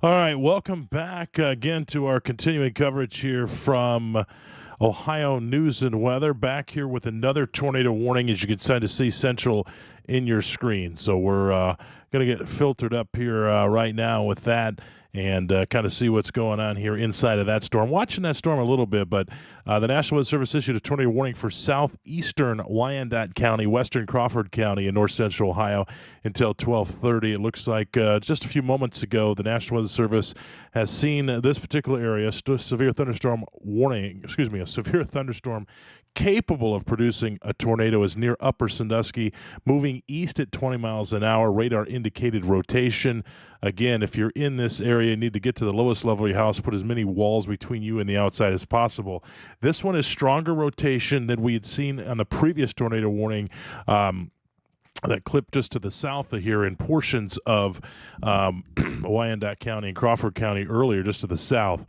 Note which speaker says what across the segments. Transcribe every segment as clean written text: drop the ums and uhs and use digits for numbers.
Speaker 1: All right, welcome back again to our continuing coverage here from Ohio News and Weather. Back here with another tornado warning, as you can start to see central in your screen. So we're going to get filtered up here right now with that and kind of see what's going on here inside of that storm. Watching that storm a little bit, but the National Weather Service issued a tornado warning for southeastern Wyandotte County, western Crawford County, and north central Ohio until 12:30. It looks like just a few moments ago, the National Weather Service has seen this particular area, a severe thunderstorm capable of producing a tornado is near Upper Sandusky, moving east at 20 miles an hour, radar indicated rotation. Again, if you're in this area, you need to get to the lowest level of your house, put as many walls between you and the outside as possible. This one is stronger rotation than we had seen on the previous tornado warning. That clip just to the south of here in portions of Wyandotte County and Crawford County earlier, just to the south.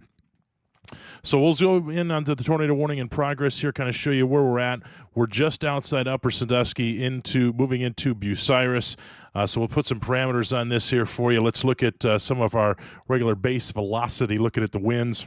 Speaker 1: So we'll go in onto the tornado warning in progress here, kind of show you where we're at. We're just outside Upper Sandusky, moving into Bucyrus. So we'll put some parameters on this here for you. Let's look at some of our regular base velocity, looking at the winds.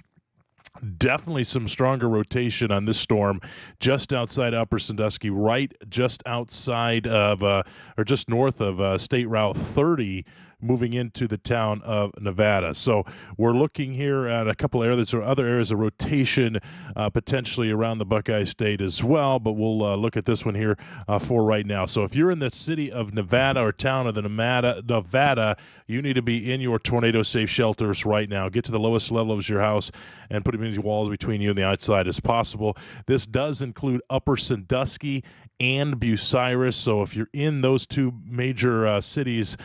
Speaker 1: Definitely some stronger rotation on this storm just outside Upper Sandusky, right just outside of, or just north of State Route 30, moving into the town of Nevada. So we're looking here at a couple areas or other areas of rotation potentially around the Buckeye State as well, but we'll look at this one here for right now. So if you're in the city of Nevada or town of Nevada, you need to be in your tornado-safe shelters right now. Get to the lowest level of your house and put as many walls between you and the outside as possible. This does include Upper Sandusky and Bucyrus. So if you're in those two major cities,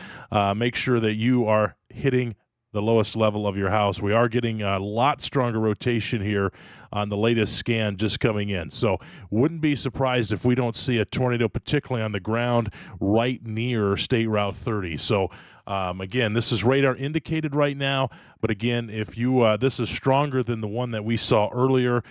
Speaker 1: make sure that you are hitting the lowest level of your house. We are getting a lot stronger rotation here on the latest scan just coming in. So wouldn't be surprised if we don't see a tornado, particularly on the ground right near State Route 30. So again, this is radar indicated right now, but again, if you this is stronger than the one that we saw earlier.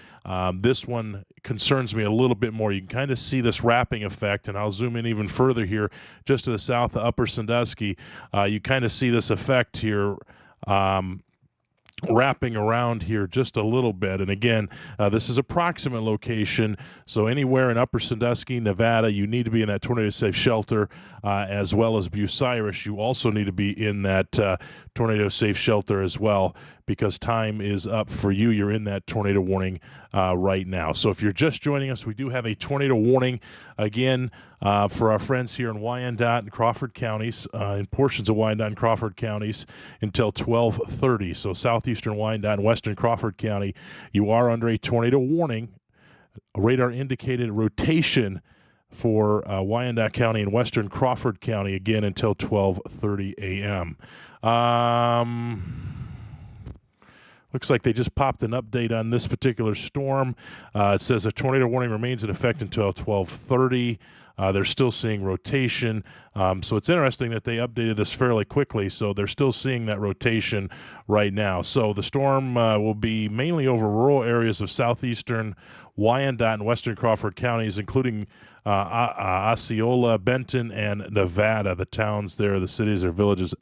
Speaker 1: This one concerns me a little bit more. You can kind of see this wrapping effect, and I'll zoom in even further here, just to the south of Upper Sandusky. You kind of see this effect here. Wrapping around here just a little bit. And again, this is approximate location. So anywhere in Upper Sandusky, Nevada, you need to be in that tornado-safe shelter, as well as Bucyrus. You also need to be in that tornado-safe shelter as well, because time is up for you. You're in that tornado warning right now. So if you're just joining us, we do have a tornado warning again for our friends here in Wyandotte and Crawford counties, in portions of Wyandotte and Crawford counties until 12:30. So southeastern Wyandotte and western Crawford County, you are under a tornado warning. A radar indicated rotation for Wyandotte County and western Crawford County again until 12:30 a.m. Looks like they just popped an update on this particular storm. It says a tornado warning remains in effect until 12:30. They're still seeing rotation. So it's interesting that they updated this fairly quickly. So they're still seeing that rotation right now. So the storm will be mainly over rural areas of southeastern Wyandotte and western Crawford counties, including Osceola, Benton, and Nevada, the towns there, the cities or villages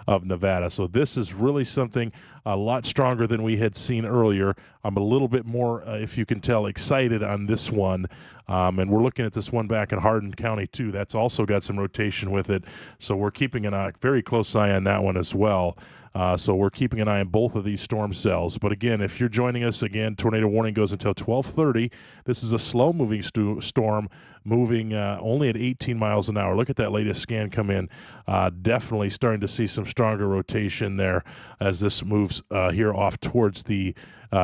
Speaker 1: of Nevada. So this is really something a lot stronger than we had seen earlier. I'm a little bit more, if you can tell, excited on this one. And we're looking at this one back in Hardin County, too. That's also got some rotation with it. So we're keeping a very close eye on that one as well. So we're keeping an eye on both of these storm cells. But again, if you're joining us, again, tornado warning goes until 12:30. This is a slow-moving storm, moving only at 18 miles an hour. Look at that latest scan come in. Definitely starting to see some stronger rotation there as this moves here off towards the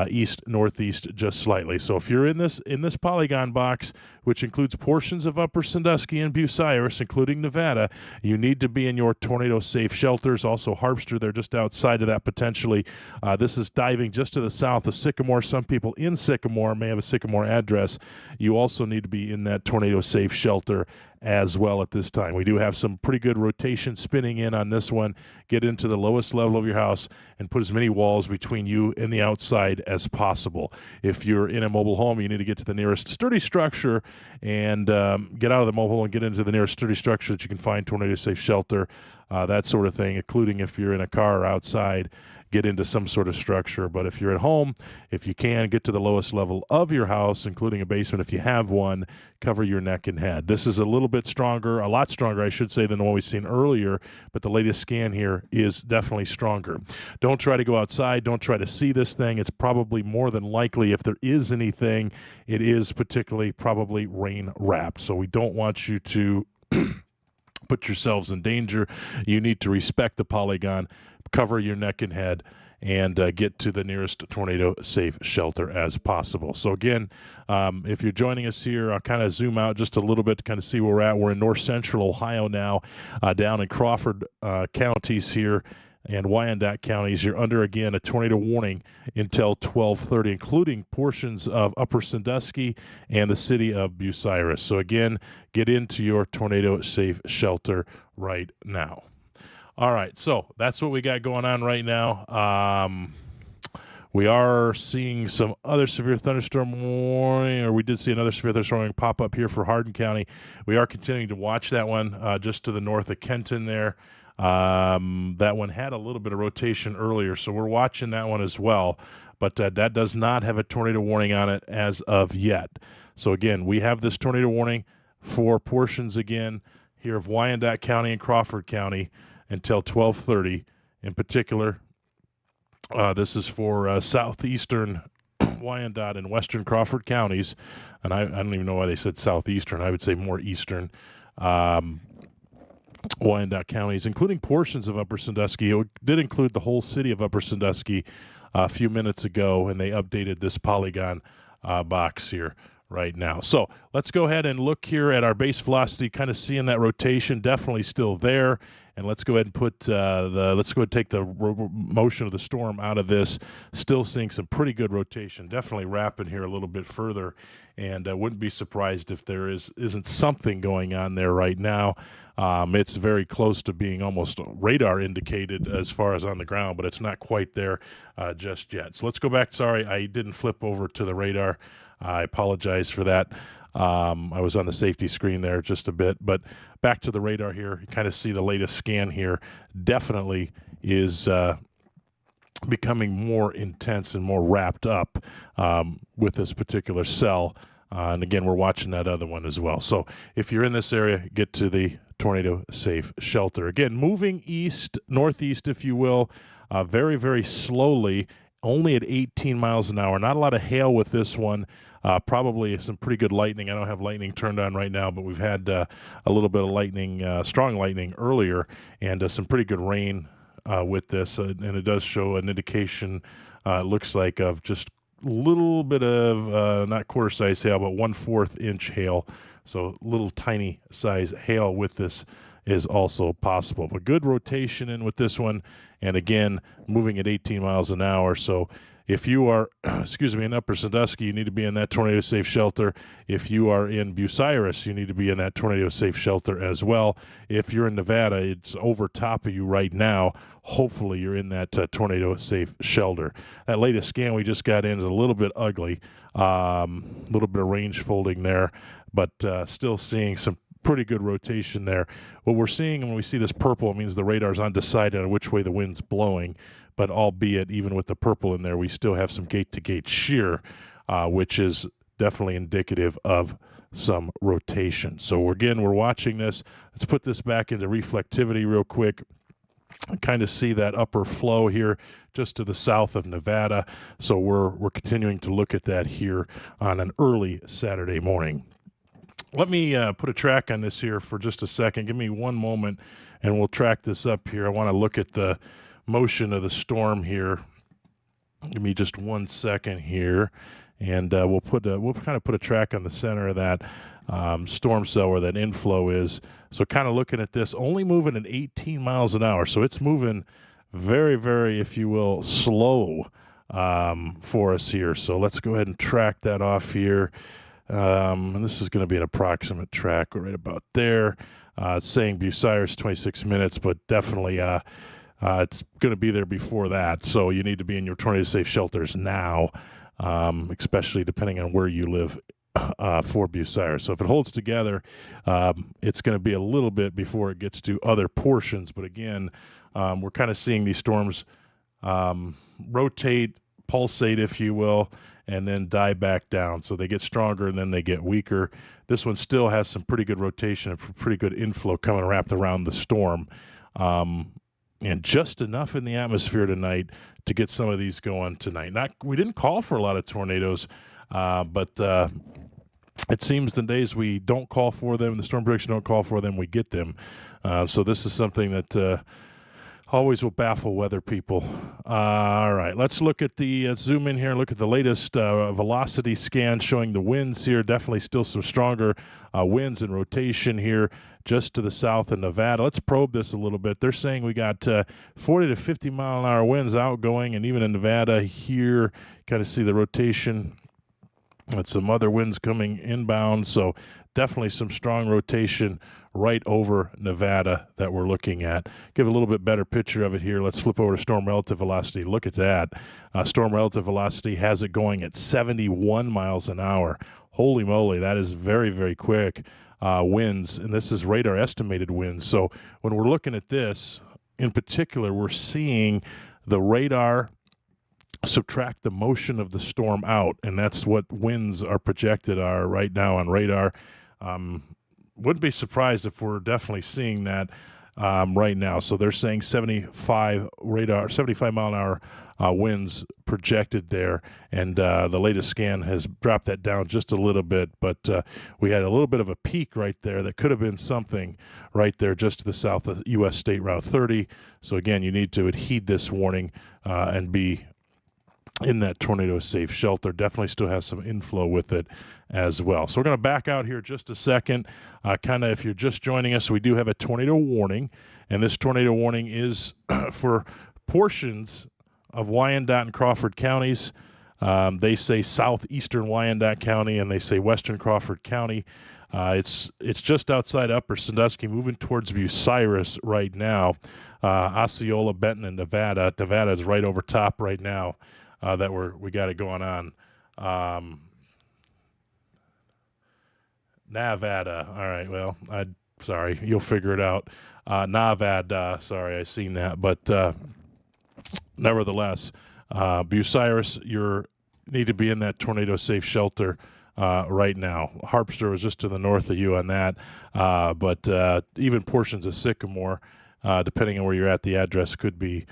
Speaker 1: east-northeast just slightly. So if you're in this polygon box, which includes portions of Upper Sandusky and Bucyrus, including Nevada, you need to be in your tornado-safe shelters. Also, Harpster, they're just outside of that potentially. This is diving just to the south of Sycamore. Some people in Sycamore may have a Sycamore address. You also need to be in that tornado-safe shelter as well at this time. We do have some pretty good rotation spinning in on this one. Get into the lowest level of your house and put as many walls between you and the outside as possible. If you're in a mobile home, you need to get to the nearest sturdy structure and get out of the mobile and get into the nearest sturdy structure that you can find tornado-safe shelter, that sort of thing, including if you're in a car or outside. get into some sort of structure. But if you're at home, if you can, get to the lowest level of your house, including a basement if you have one, cover your neck and head. This is a little bit stronger, a lot stronger, I should say, than the one we've seen earlier, but the latest scan here is definitely stronger. Don't try to go outside. Don't try to see this thing. It's probably more than likely, if there is anything, it is particularly probably rain wrapped. So we don't want you to put yourselves in danger. You need to respect the polygon, cover your neck and head, and get to the nearest tornado-safe shelter as possible. So again, if you're joining us here, I'll kind of zoom out just a little bit to kind of see where we're at. We're in north-central Ohio now, down in Crawford counties here and Wyandotte counties. You're under, again, a tornado warning until 12:30, including portions of Upper Sandusky and the city of Bucyrus. So again, get into your tornado-safe shelter right now. All right, so that's what we got going on right now. We are seeing some other severe thunderstorm warning, or we did see another severe thunderstorm warning pop up here for Hardin County. We are continuing to watch that one just to the north of Kenton there. That one had a little bit of rotation earlier, so we're watching that one as well. But that does not have a tornado warning on it as of yet. So again, we have this tornado warning for portions again here of Wyandotte County and Crawford County until 12:30. In particular, this is for southeastern Wyandotte and western Crawford counties, and I don't even know why they said southeastern. I would say more eastern Wyandotte counties, including portions of Upper Sandusky. It did include the whole city of Upper Sandusky a few minutes ago, and they updated this polygon box here right now. So let's go ahead and look here at our base velocity, kind of seeing that rotation definitely still there. And let's go ahead and put let's go ahead and take the motion of the storm out of this. Still seeing some pretty good rotation. Definitely wrapping here a little bit further, and I wouldn't be surprised if there isn't something going on there right now. It's very close to being almost radar indicated as far as on the ground, but it's not quite there just yet. So let's go back. Sorry, I didn't flip over to the radar. I apologize for that. I was on the safety screen there just a bit, but back to the radar here. You kind of see the latest scan here definitely is becoming more intense and more wrapped up with this particular cell. And again, we're watching that other one as well. So if you're in this area, get to the tornado safe shelter. Again, moving east, northeast, if you will, very, very slowly, only at 18 miles an hour. Not a lot of hail with this one. Probably some pretty good lightning. I don't have lightning turned on right now, but we've had a little bit of lightning, strong lightning earlier, and some pretty good rain with this. And it does show an indication, looks like, of just a little bit of, not quarter-size hail, but 1/4 inch hail. So little tiny size hail with this is also possible. But good rotation in with this one, and again, moving at 18 miles an hour. So if you are, in Upper Sandusky, you need to be in that tornado-safe shelter. If you are in Bucyrus, you need to be in that tornado-safe shelter as well. If you're in Nevada, it's over top of you right now. Hopefully, you're in that tornado-safe shelter. That latest scan we just got in is a little bit ugly. A little bit of range folding there, but still seeing some pretty good rotation there. What we're seeing when we see this purple, it means the radar's undecided on which way the wind's blowing, but albeit even with the purple in there, we still have some gate-to-gate shear, which is definitely indicative of some rotation. So we're watching this. Let's put this back into reflectivity real quick. Kind of see that upper flow here just to the south of Nevada. So we're continuing to look at that here on an early Saturday morning. Let me put a track on this here for just a second. Give me one moment, and we'll track this up here. I want to look at the motion of the storm here. Give me just 1 second here, and we'll kind of put a track on the center of that storm cell where that inflow is. So kind of looking at this, only moving at 18 miles an hour. So it's moving very, very, if you will, slow for us here. So let's go ahead and track that off here. And this is going to be an approximate track right about there. It's saying Bucyrus 26 minutes, but definitely it's going to be there before that. So you need to be in your tornado-safe shelters now, especially depending on where you live for Bucyrus. So if it holds together, it's going to be a little bit before it gets to other portions. But again, we're kind of seeing these storms rotate, pulsate, if you will, and then die back down. So they get stronger and then they get weaker. This one still has some pretty good rotation and pretty good inflow coming wrapped around the storm. And just enough in the atmosphere tonight to get some of these going tonight. We didn't call for a lot of tornadoes, but it seems the days we don't call for them, the storm prediction don't call for them, we get them. So this is something that always will baffle weather people. All right, let's look at the zoom in here and look at the latest velocity scan showing the winds here. Definitely still some stronger winds and rotation here just to the south of Nevada. Let's probe this a little bit. They're saying we got 40 to 50 mile an hour winds outgoing, and even in Nevada here, kind of see the rotation. And some other winds coming inbound, so definitely some strong rotation right over Nevada that we're looking at. Give a little bit better picture of it here. Let's flip over to storm relative velocity. Look at that. Storm relative velocity has it going at 71 miles an hour. Holy moly, that is very, very quick winds, and this is radar estimated winds. So when we're looking at this, in particular, we're seeing the radar subtract the motion of the storm out, and that's what winds are projected are right now on radar. Wouldn't be surprised if we're definitely seeing that right now. So they're saying 75 mile an hour winds projected there, and the latest scan has dropped that down just a little bit, but we had a little bit of a peak right there that could have been something right there just to the south of U.S. State Route 30. So again, you need to heed this warning and be in that tornado safe shelter. Definitely still has some inflow with it as well. So we're going to back out here just a second. Kind of if you're just joining us, we do have a tornado warning, and this tornado warning is for portions of Wyandotte and Crawford counties. They say southeastern Wyandotte County, and they say western Crawford County. It's just outside Upper Sandusky, moving towards Bucyrus right now. Osceola, Benton, and Nevada. Nevada is right over top right now. That we got it going on. Nevada. All right. Well, sorry. You'll figure it out. Nevada. Sorry, I seen that. But nevertheless, Bucyrus, you need to be in that tornado safe shelter right now. Harpster was just to the north of you on that. But even portions of Sycamore, depending on where you're at, the address could be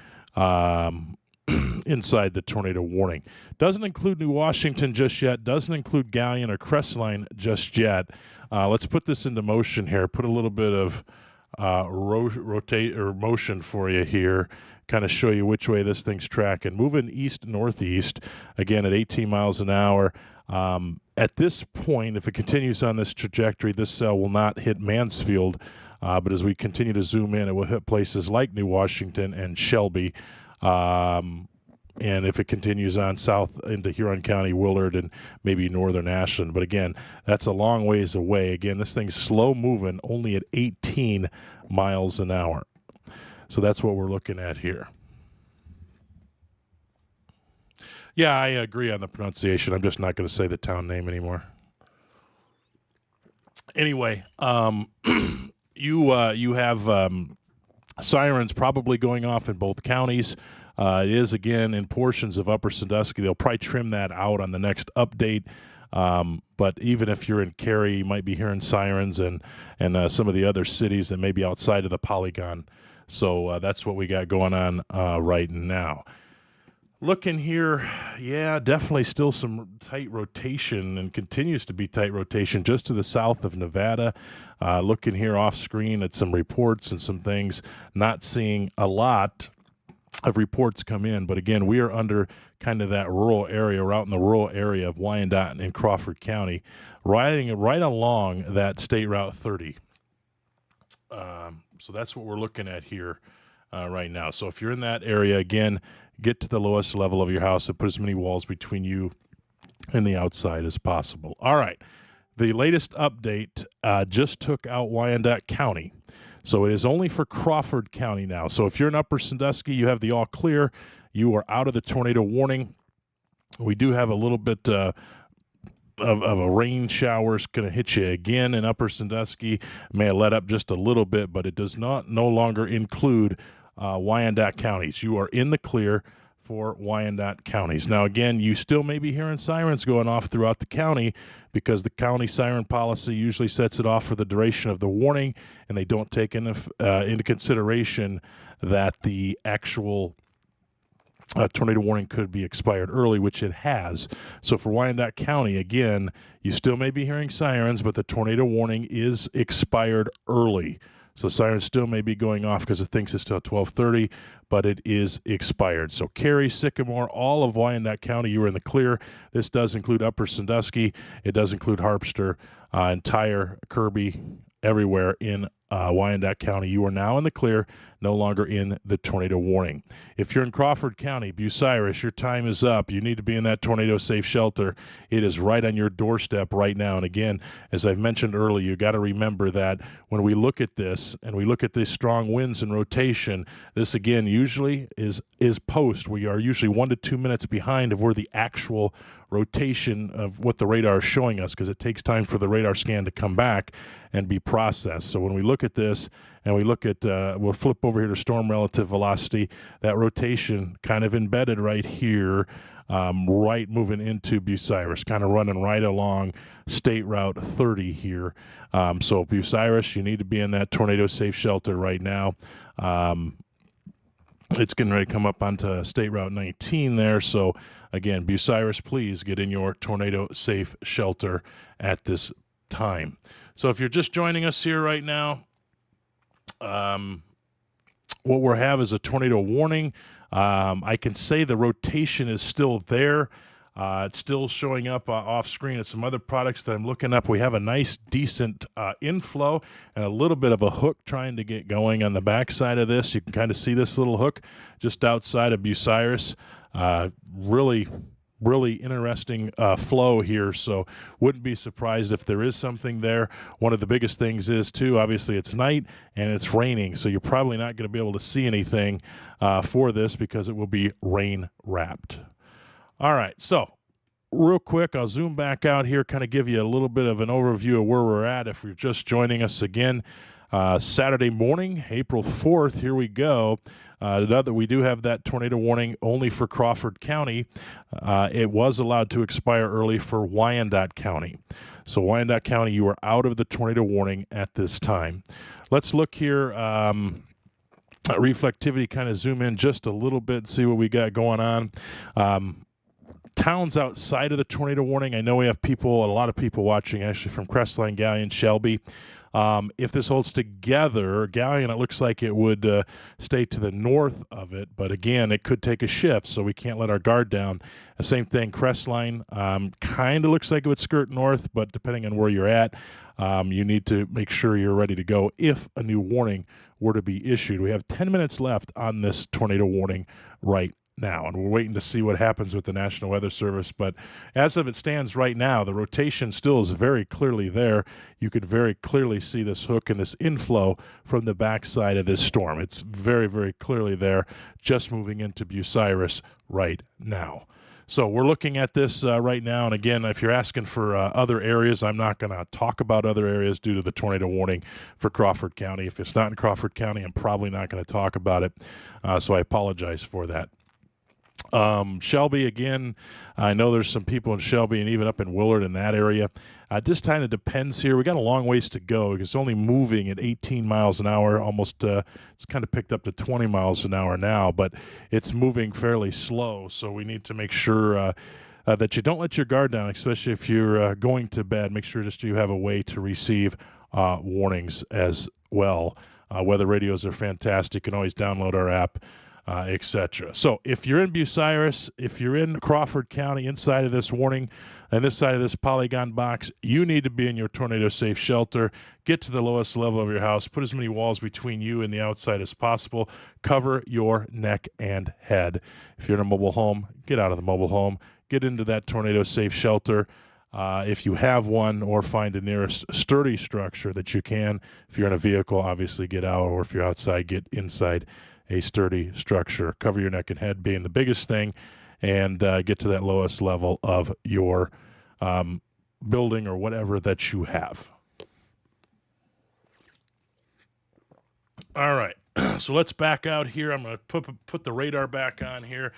Speaker 1: inside the tornado warning. Doesn't include New Washington just yet. Doesn't include Galleon or Crestline just yet. Let's put this into motion here. Put a little bit of rotate or motion for you here. Kind of show you which way this thing's tracking. Moving east northeast again at 18 miles an hour. At this point, if it continues on this trajectory, this cell will not hit Mansfield. But as we continue to zoom in, it will hit places like New Washington and Shelby. And if it continues on south into Huron County, Willard, and maybe northern Ashland. But again, that's a long ways away. Again, this thing's slow moving, only at 18 miles an hour. So that's what we're looking at here. Yeah, I agree on the pronunciation. I'm just not going to say the town name anymore. Anyway, you have sirens probably going off in both counties. It is, again, in portions of Upper Sandusky. They'll probably trim that out on the next update. But even if you're in Cary, you might be hearing sirens and some of the other cities that may be outside of the polygon. So that's what we got going on right now. Looking here, yeah, definitely still some tight rotation and continues to be tight rotation just to the south of Nevada. Looking here off screen at some reports and some things, not seeing a lot of reports come in. But again, we are under kind of that rural area. We're out in the rural area of Wyandotte and Crawford County, riding right along that State Route 30. So that's what we're looking at here right now. So if you're in that area, again, get to the lowest level of your house and put as many walls between you and the outside as possible. All right. The latest update just took out Wyandotte County. So it is only for Crawford County now. So if you're in Upper Sandusky, you have the all clear. You are out of the tornado warning. We do have a little bit of a rain showers going to hit you again in Upper Sandusky. May have let up just a little bit, but it does no longer include Wyandotte counties. You are in the clear for Wyandotte counties. Now, again, you still may be hearing sirens going off throughout the county because the county siren policy usually sets it off for the duration of the warning, and they don't take into consideration that the actual tornado warning could be expired early, which it has. So for Wyandotte County, again, you still may be hearing sirens, but the tornado warning is expired early. So sirens still may be going off because it thinks it's till 12:30, but it is expired. So Cary, Sycamore, all of Wyandotte County, you are in the clear. This does include Upper Sandusky. It does include Harpster, entire Kirby, everywhere in Wyandotte County. You are now in the clear, no longer in the tornado warning. If you're in Crawford County, Bucyrus, your time is up. You need to be in that tornado safe shelter. It is right on your doorstep right now. And again, as I've mentioned earlier, you got to remember that when we look at this and we look at these strong winds and rotation, this again usually is post. We are usually 1 to 2 minutes behind of where the actual rotation of what the radar is showing us, because it takes time for the radar scan to come back and be processed. So when we look at this and we look at, we'll flip over here to storm relative velocity, that rotation kind of embedded right here, right moving into Bucyrus, kind of running right along State Route 30 here. So Bucyrus, you need to be in that tornado safe shelter right now. It's getting ready to come up onto State Route 19 there. So again, Bucyrus, please get in your tornado safe shelter at this time. So if you're just joining us here right now, what we'll have is a tornado warning. I can say the rotation is still there. It's still showing up off screen at some other products that I'm looking up. We have a nice, decent inflow and a little bit of a hook trying to get going on the backside of this. You can kind of see this little hook just outside of Bucyrus. Really interesting flow here, so wouldn't be surprised if there is something there. One of the biggest things is, too, obviously it's night and it's raining, so you're probably not going to be able to see anything for this because it will be rain-wrapped. All right, so real quick, I'll zoom back out here, kind of give you a little bit of an overview of where we're at if you're just joining us again. Saturday morning, April 4th, here we go. We do have that tornado warning only for Crawford County. It was allowed to expire early for Wyandotte County. So Wyandotte County, you are out of the tornado warning at this time. Let's look here. Reflectivity, kind of zoom in just a little bit, see what we got going on. Towns outside of the tornado warning, I know we have a lot of people watching actually from Crestline, Gallion, Shelby. If this holds together, Gallion, it looks like it would stay to the north of it, but again, it could take a shift, so we can't let our guard down. The same thing, Crestline, kind of looks like it would skirt north, but depending on where you're at, you need to make sure you're ready to go if a new warning were to be issued. We have 10 minutes left on this tornado warning right now, and we're waiting to see what happens with the National Weather Service. But as of it stands right now, the rotation still is very clearly there. You could very clearly see this hook and this inflow from the backside of this storm. It's very, very clearly there, just moving into Bucyrus right now. So we're looking at this right now, and again, if you're asking for other areas, I'm not going to talk about other areas due to the tornado warning for Crawford County. If it's not in Crawford County, I'm probably not going to talk about it, so I apologize for that. Shelby, again, I know there's some people in Shelby and even up in Willard in that area. Just kind of depends here. We got a long ways to go. It's only moving at 18 miles an hour, almost, it's kind of picked up to 20 miles an hour now, but it's moving fairly slow, so we need to make sure that you don't let your guard down, especially if you're going to bed. Make sure just you have a way to receive warnings as well. Weather radios are fantastic. You can always download our app, etc. So if you're in Bucyrus, if you're in Crawford County, inside of this warning and this side of this polygon box, you need to be in your tornado safe shelter. Get to the lowest level of your house. Put as many walls between you and the outside as possible. Cover your neck and head. If you're in a mobile home, get out of the mobile home. Get into that tornado safe shelter. If you have one, or find the nearest sturdy structure that you can. If you're in a vehicle, obviously get out, or if you're outside, get inside a sturdy structure. Cover your neck and head being the biggest thing, and get to that lowest level of your building or whatever that you have. All right, So let's back out here. I'm going to put the radar back on here.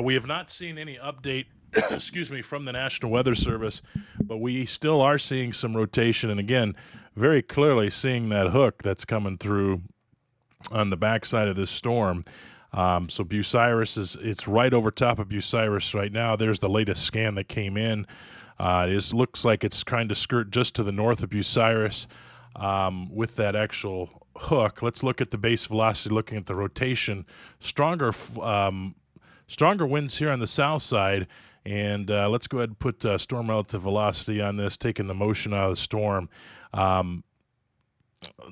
Speaker 1: We have not seen any update, excuse me, from the National Weather Service, but we still are seeing some rotation. And again, very clearly seeing that hook that's coming through on the backside of this storm. So Bucyrus it's right over top of Bucyrus right now. There's the latest scan that came in. It looks like it's trying to skirt just to the north of Bucyrus with that actual hook. Let's look at the base velocity, looking at the rotation. Stronger winds here on the south side, and let's go ahead and put storm relative velocity on this, taking the motion out of the storm.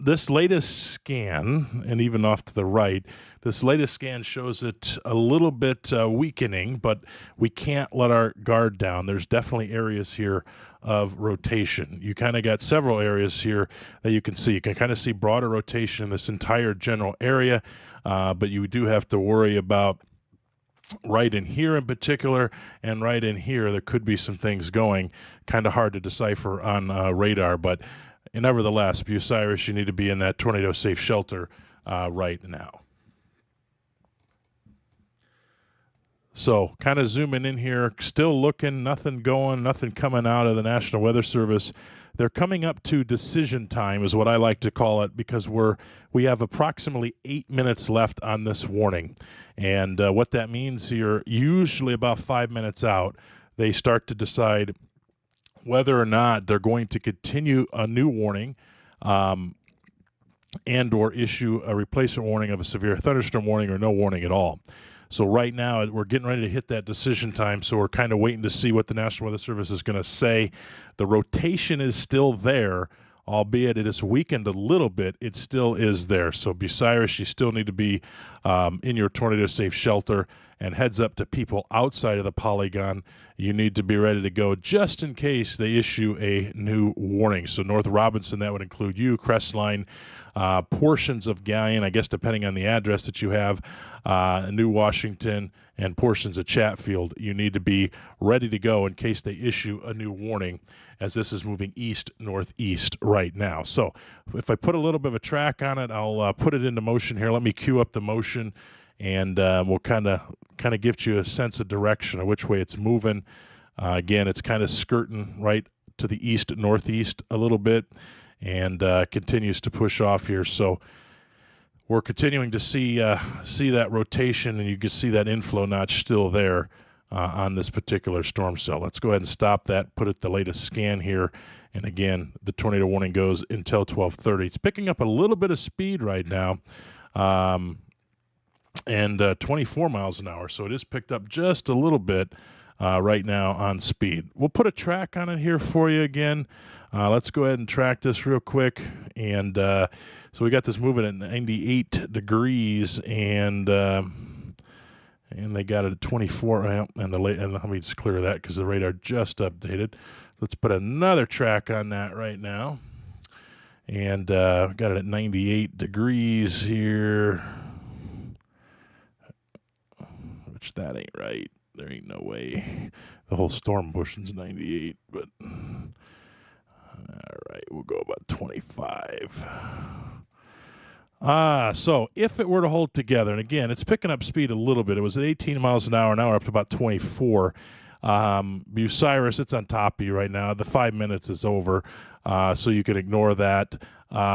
Speaker 1: This latest scan, and even off to the right, this latest scan shows it a little bit weakening, but we can't let our guard down. There's definitely areas here of rotation. You kind of got several areas here that you can see. You can kind of see broader rotation in this entire general area, but you do have to worry about right in here in particular, and right in here there could be some things going. Kind of hard to decipher on radar, but nevertheless, Bucyrus, you need to be in that tornado safe shelter right now. So kind of zooming in here, still looking, nothing going, nothing coming out of the National Weather Service. They're coming up to decision time is what I like to call it, because we have approximately 8 minutes left on this warning. And what that means here, usually about 5 minutes out, they start to decide whether or not they're going to continue a new warning and or issue a replacement warning of a severe thunderstorm warning or no warning at all. So right now we're getting ready to hit that decision time, so we're kind of waiting to see what the National Weather Service is going to say. The rotation is still there, albeit it is weakened a little bit. It still is there. So Bucyrus, you still need to be in your tornado safe shelter. And heads up to people outside of the polygon, you need to be ready to go just in case they issue a new warning. So North Robinson, that would include you, Crestline, portions of Galleon, I guess depending on the address that you have, New Washington, and portions of Chatfield. You need to be ready to go in case they issue a new warning, as this is moving east-northeast right now. So if I put a little bit of a track on it, I'll put it into motion here. Let me cue up the motion, and we'll kind of give you a sense of direction of which way it's moving. Again, it's kind of skirting right to the east-northeast a little bit, and continues to push off here. So we're continuing to see that rotation, and you can see that inflow notch still there on this particular storm cell. Let's go ahead and stop that, put it the latest scan here, and again, the tornado warning goes until 12:30. It's picking up a little bit of speed right now, and 24 miles an hour, so it is picked up just a little bit right now on speed. We'll put a track on it here for you again. Let's go ahead and track this real quick. And so we got this moving at 98 degrees, and they got it at 24. And let me just clear that because the radar just updated. Let's put another track on that right now. And got it at 98 degrees here, which that ain't right. There ain't no way. The whole storm bushing's 98, but all right, we'll go about 25. So if it were to hold together, and again, it's picking up speed a little bit. It was at 18 miles an hour, now we're up to about 24. Bucyrus, it's on top of you right now. The 5 minutes is over, so you can ignore that.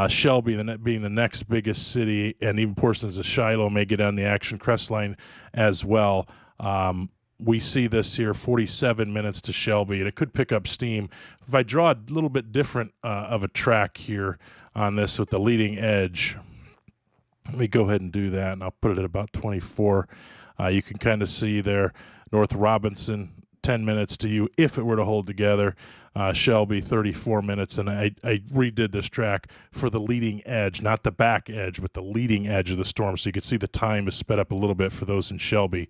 Speaker 1: Shelby, being the next biggest city, and even portions of Shiloh may get on the action. Crestline as well. We see this here, 47 minutes to Shelby, and it could pick up steam. If I draw a little bit different of a track here on this with the leading edge, let me go ahead and do that, and I'll put it at about 24. You can kind of see there, North Robinson, 10 minutes to you if it were to hold together. Shelby, 34 minutes, and I redid this track for the leading edge, not the back edge, but the leading edge of the storm, so you can see the time is sped up a little bit for those in Shelby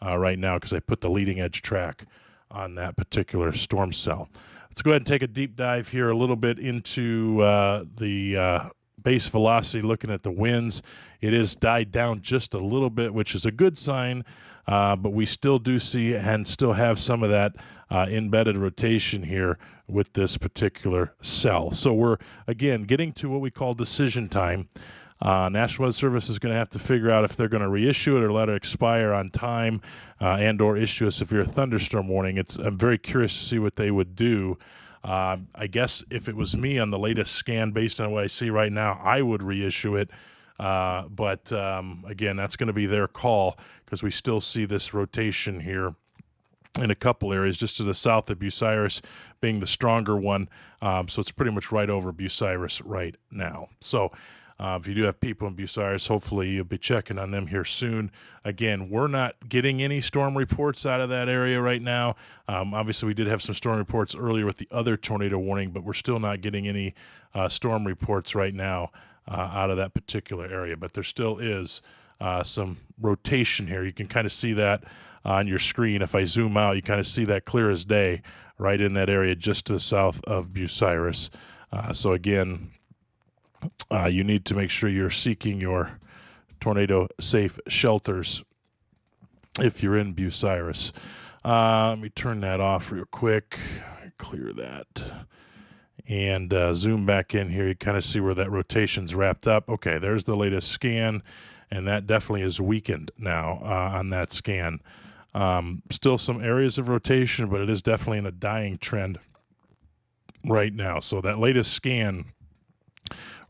Speaker 1: right now because I put the leading edge track on that particular storm cell. Let's go ahead and take a deep dive here a little bit into the base velocity, looking at the winds. It is died down just a little bit, which is a good sign, but we still do see and still have some of that embedded rotation here with this particular cell. So we're, again, getting to what we call decision time. National Weather Service is going to have to figure out if they're going to reissue it or let it expire on time, and or issue a severe thunderstorm warning. I'm very curious to see what they would do. I guess if it was me on the latest scan, based on what I see right now, I would reissue it. But again, that's going to be their call, because we still see this rotation here in a couple areas just to the south of Bucyrus being the stronger one. So it's pretty much right over Bucyrus right now. So if you do have people in Bucyrus, hopefully you'll be checking on them here soon. Again, we're not getting any storm reports out of that area right now. Obviously, we did have some storm reports earlier with the other tornado warning, but we're still not getting any storm reports right now out of that particular area. But there still is some rotation here. You can kind of see that on your screen. If I zoom out, you kind of see that clear as day right in that area just to the south of Bucyrus. So again, you need to make sure you're seeking your tornado-safe shelters if you're in Bucyrus. Let me turn that off real quick, clear that, and zoom back in here. You kind of see where that rotation's wrapped up. Okay, there's the latest scan, and that definitely is weakened now on that scan. Still some areas of rotation, but it is definitely in a dying trend right now. So that latest scan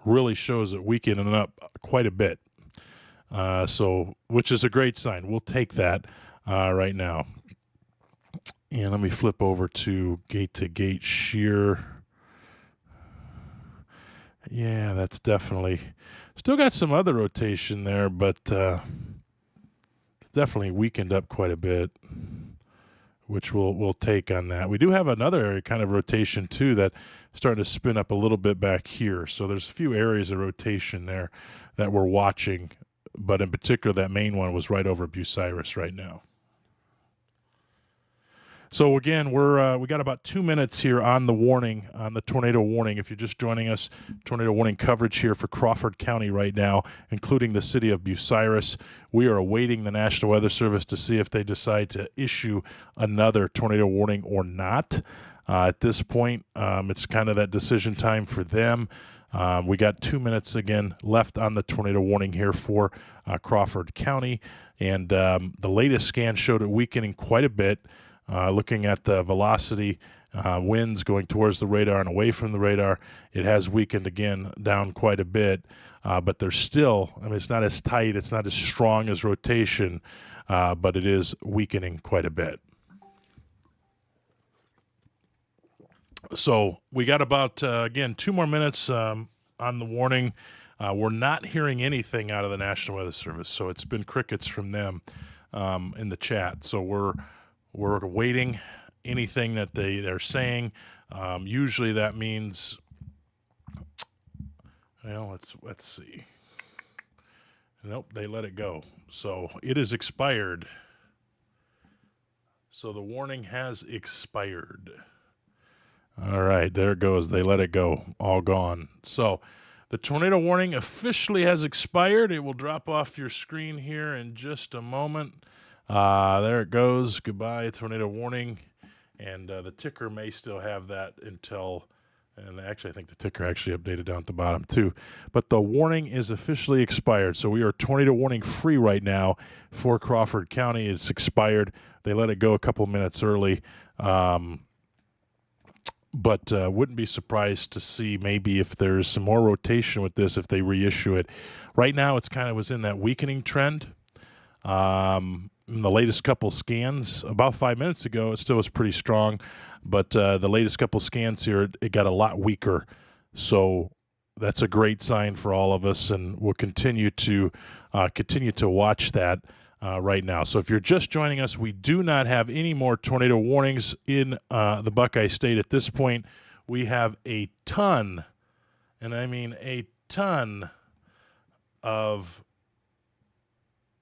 Speaker 1: really shows it weakening up quite a bit. So, which is a great sign. We'll take that right now. And let me flip over to gate shear. Yeah, that's definitely still got some other rotation there, but it's definitely weakened up quite a bit, which we'll take on that. We do have another area kind of rotation too that starting to spin up a little bit back here. So there's a few areas of rotation there that we're watching, but in particular that main one was right over Bucyrus right now. So again, we got about 2 minutes here on the warning, on the tornado warning. If you're just joining us, tornado warning coverage here for Crawford County right now, including the city of Bucyrus. We are awaiting the National Weather Service to see if they decide to issue another tornado warning or not. At this point, it's kind of that decision time for them. We got 2 minutes again left on the tornado warning here for Crawford County, and the latest scan showed it weakening quite a bit. Looking at the velocity, winds going towards the radar and away from the radar, it has weakened again down quite a bit. But there's still, I mean, it's not as tight, it's not as strong as rotation, but it is weakening quite a bit. So we got about, again, 2 more minutes on the warning. We're not hearing anything out of the National Weather Service, so it's been crickets from them in the chat. So we're awaiting anything that they're saying. Usually that means, well, let's see. Nope, they let it go. So it is expired. So the warning has expired. All right, there it goes. They let it go. All gone. So the tornado warning officially has expired. It will drop off your screen here in just a moment. There it goes. Goodbye, tornado warning. And the ticker may still have that until, and actually I think the ticker actually updated down at the bottom too. But the warning is officially expired. So we are tornado warning free right now for Crawford County. It's expired. They let it go a couple minutes early. But wouldn't be surprised to see maybe if there's some more rotation with this, if they reissue it. Right now it's kind of was in that weakening trend. In the latest couple scans, about 5 minutes ago, it still was pretty strong, but the latest couple scans here, it got a lot weaker. So that's a great sign for all of us, and we'll continue to watch that right now. So if you're just joining us, we do not have any more tornado warnings in the Buckeye State at this point. We have a ton, and I mean a ton of.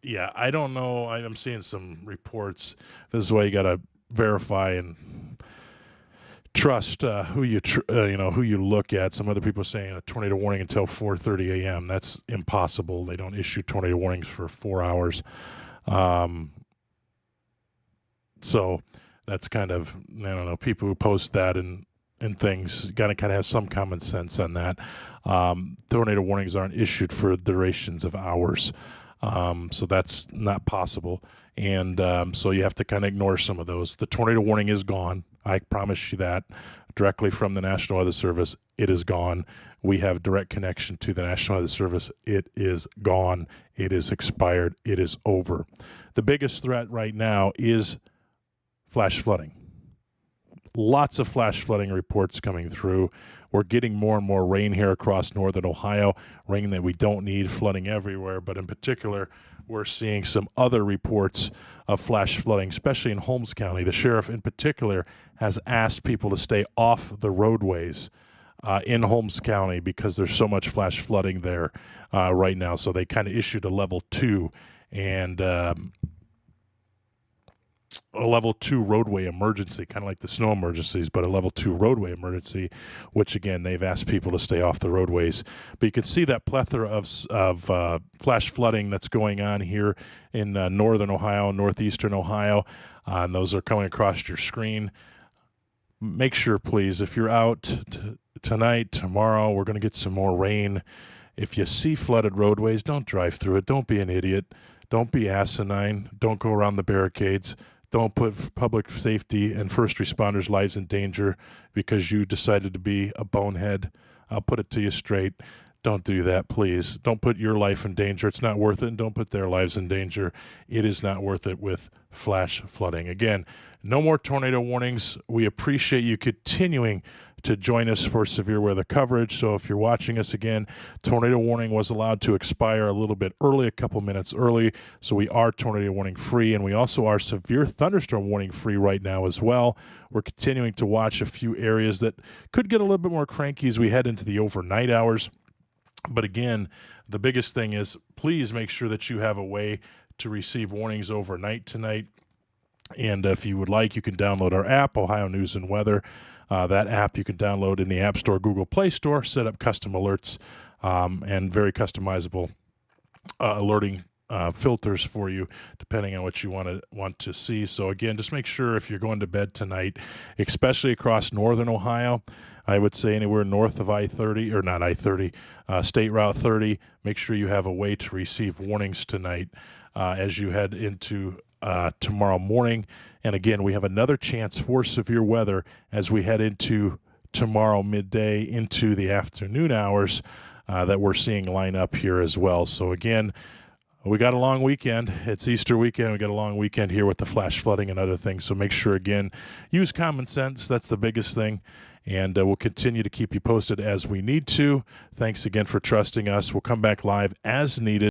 Speaker 1: Yeah, I don't know. I'm seeing some reports. This is why you got to verify and trust who you look at. Some other people are saying a tornado warning until 4:30 a.m. That's impossible. They don't issue tornado warnings for 4 hours. So that's kind of, I don't know, people who post that and and things. You got to kind of have some common sense on that. Tornado warnings aren't issued for durations of hours, so that's not possible. And so you have to kind of ignore some of those. The tornado warning is gone. I promise you that directly from the National Weather Service. It is gone. We have direct connection to the National Weather Service. It is gone. It is expired. It is over. The biggest threat right now is flash flooding. Lots of flash flooding reports coming through. We're getting more and more rain here across northern Ohio, rain that we don't need, flooding everywhere. But in particular, we're seeing some other reports of flash flooding, especially in Holmes County. The sheriff in particular has asked people to stay off the roadways in Holmes County because there's so much flash flooding there right now. So they kind of issued a level 2 and a level 2 roadway emergency, kind of like the snow emergencies, but a level 2 roadway emergency, which again, they've asked people to stay off the roadways. But you can see that plethora of flash flooding that's going on here in northern Ohio, northeastern Ohio, and those are coming across your screen. Make sure, please, if you're out tonight, tomorrow, we're going to get some more rain. If you see flooded roadways, don't drive through it. Don't be an idiot. Don't be asinine. Don't go around the barricades. Don't put public safety and first responders' lives in danger because you decided to be a bonehead. I'll put it to you straight. Don't do that, please. Don't put your life in danger. It's not worth it, and don't put their lives in danger. It is not worth it with flash flooding. Again, no more tornado warnings. We appreciate you continuing to join us for severe weather coverage. So if you're watching us again, tornado warning was allowed to expire a little bit early, a couple minutes early. So we are tornado warning free, and we also are severe thunderstorm warning free right now as well. We're continuing to watch a few areas that could get a little bit more cranky as we head into the overnight hours. But again, the biggest thing is please make sure that you have a way to receive warnings overnight tonight. And if you would like, you can download our app, Ohio News and Weather. That app you can download in the App Store, Google Play Store, set up custom alerts and very customizable alerting filters for you depending on what you want to see. So again, just make sure if you're going to bed tonight, especially across northern Ohio, I would say anywhere north of I-30, or not I-30, State Route 30, make sure you have a way to receive warnings tonight as you head into tomorrow morning. And again, we have another chance for severe weather as we head into tomorrow midday into the afternoon hours that we're seeing line up here as well. So again, we got a long weekend. It's Easter weekend. We got a long weekend here with the flash flooding and other things. So make sure, again, use common sense. That's the biggest thing. And we'll continue to keep you posted as we need to. Thanks again for trusting us. We'll come back live as needed.